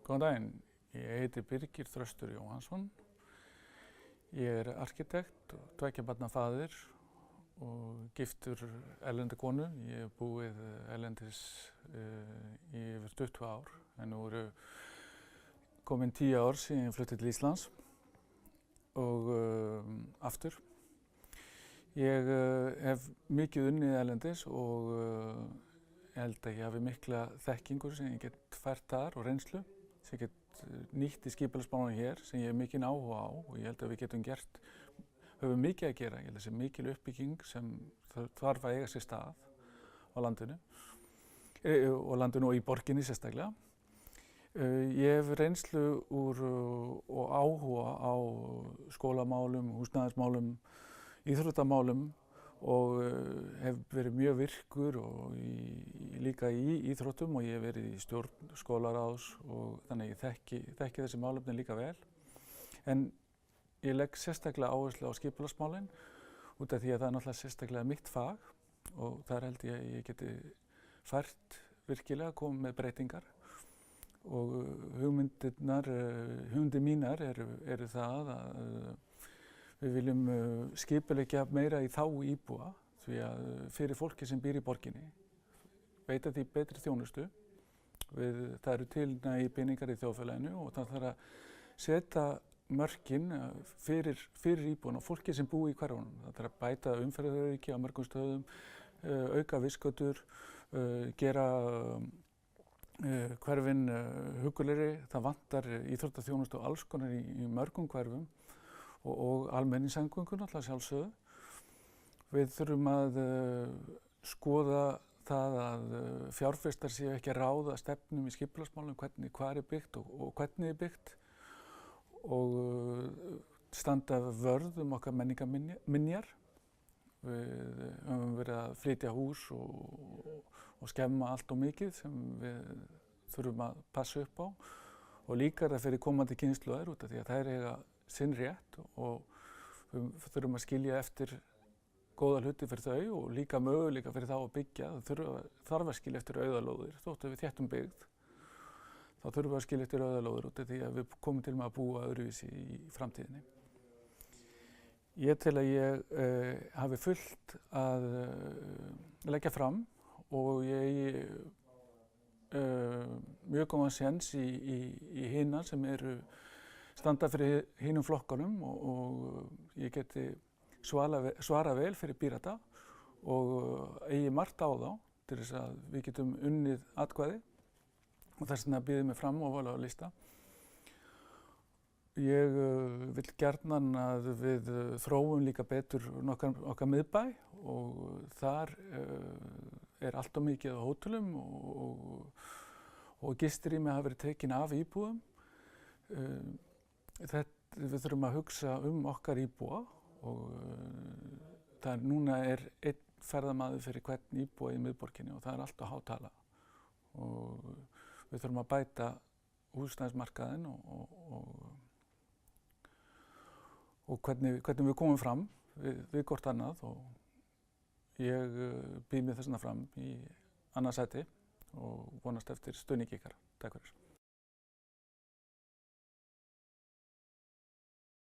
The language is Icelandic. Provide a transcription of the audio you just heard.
Góðan daginn, ég heiti Birgir Þröstur Jóhannsson. Ég arkitekt og tveggja barna faðir og giftur erlendri konu. Ég hef búið erlendis í yfir 20 ár, en nú eru komin 10 ár síðan ég flutti til Íslands og aftur. Ég hef mikið unnið erlendis og held að ég hafi mikla þekkingu sem ég get fært þar og reynslu sem ég get nýtt í skipulagsmálunum hér sem ég hef mikinn áhuga á og ég held að við getum höfum mikið að gera. Ég held að þessi mikil uppbygging sem þarf að eiga sér stað á landinu og í borginni sérstaklega. Ég hef reynslu úr og áhuga á skólamálum, húsnæðismálum, íþróttamálum og hef verið mjög virkur og líka í íþróttum og ég hef verið í stjórn skólaráðs og þannig ég þekki þessi málefni líka vel. En ég legg sérstaklega áherslu á skipulagsmálin út af því að það er náttúrulega sérstaklega mitt fag og þar held ég að ég geti fært virkilega að koma með breytingar og hugmyndir mínar eru það að við viljum skipuleggja meira í þágu íbúa því að fyrir fólki sem býr í borginni veita því betri þjónustu. Það eru til nægir peningar í þjóðfélaginu og það þarf að setja mörkin fyrir íbúana og fólki sem búi í hverfunum. Það þarf að bæta umferðaröryggi á mörgum stöðum, auka vistgötur, gera hverfin huggulegri. Það vantar íþróttaþjónustu og alls konar í mörgum hverfum og almenningssamgöngur náttúrulega sjálfsögðu. Við þurfum að skoða það að fjárfestar séu ekki að ráða stefnum í skipulagsmálum, hvað er byggt og hvernig er byggt og standa vörð okkar menningarminjar. Við höfum verið að flytja hús og skemma allt og mikið sem við þurfum að passa upp á og líka það fyrir komandi kynslóðir út af því að þær eiga sinn rétt og við þurfum að skilja eftir góða hluti fyrir þau og líka möguleika fyrir þá að byggja. Það þarf að skilja eftir auðalóðir. Þótt að við þéttum byggð, þá þurfum við að skilja eftir auðalóðir út af því að við komum til með að búa öðruvísi í framtíðinni. Ég tel að ég hafi fullt að leggja fram og ég mjög góðan séns í hina sem standa fyrir hinum flokkunum og ég geti svara vel fyrir Pírata og eigi margt á þá til þess að við getum unnið atkvæði og þess vegna býð ég mig fram ofarlega á lista. Ég vil gjarnan að við þróum líka betur okkar miðbæ og þar allt of mikið á hótelum og gistirými hafa verið tekin af íbúðum. Við þurfum að hugsa okkar íbúa og núna er einn ferðamaður fyrir hvern íbúa í miðborginni og það er alltaf há tala og við þurfum að bæta húsnæðismarkaðinn og hvernig við komum fram við hvort annað og ég býð mig þess vegna fram í annað sæti og vonast eftir stuðningi ykkar. Takk fyrir.